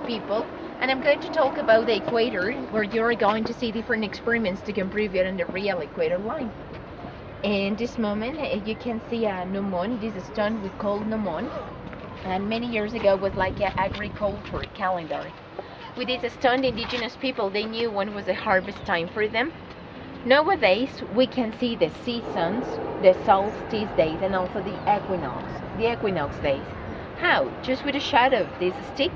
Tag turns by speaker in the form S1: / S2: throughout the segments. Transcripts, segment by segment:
S1: people, and I'm going to talk about the equator, where you're going to see different experiments to improve it on the real equator line. In this moment, you can see a gnomon. This is a stone we call gnomon, and many years ago was like an agriculture calendar. With this stone, the indigenous people, they knew when was the harvest time for them. Nowadays, we can see the seasons, the solstice days, and also the equinox days. How? Just with the shadow of this stick.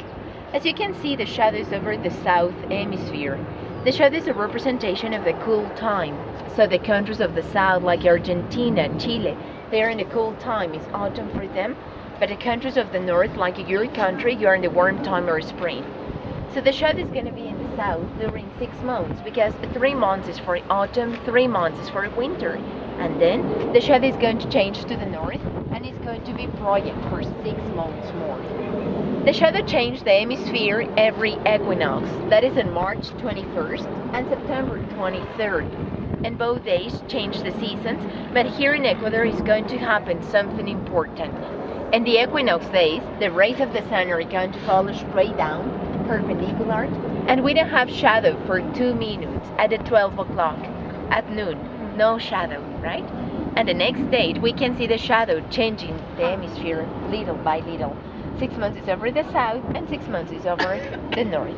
S1: As you can see, the shadows over the south hemisphere. The shadow is a representation of the cool time. So the countries of the south, like Argentina, Chile, they are in the cool time. It's autumn for them. But the countries of the north, like your country, you are in the warm time or spring. So the shadow is going to be in the south during 6 months, because 3 months is for autumn, 3 months is for winter. And then the shadow is going to change to the north, and it's going to be bright for 6 months more. The shadow changes the hemisphere every equinox. That is on March 21st and September 23rd. And both days change the seasons, but here in Ecuador is going to happen something important. In the equinox days, the rays of the sun are going to fall straight down, perpendicular, and we don't have shadow for 2 minutes at the 12 o'clock at noon. No shadow, right? And the next day we can see the shadow changing the hemisphere little by little. 6 months is over the south and 6 months is over the north.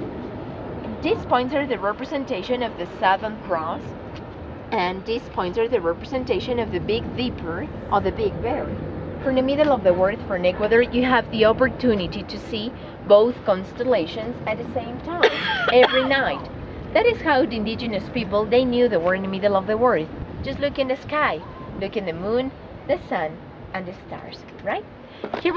S1: These points are the representation of the Southern Cross, and these points are the representation of the Big Dipper or the Big Bear. From the middle of the earth, from Ecuador, you have the opportunity to see both constellations at the same time, every night. That is how the indigenous people, they knew they were in the middle of the earth. Just look in the sky, look in the moon, the sun, and the stars, right? Here we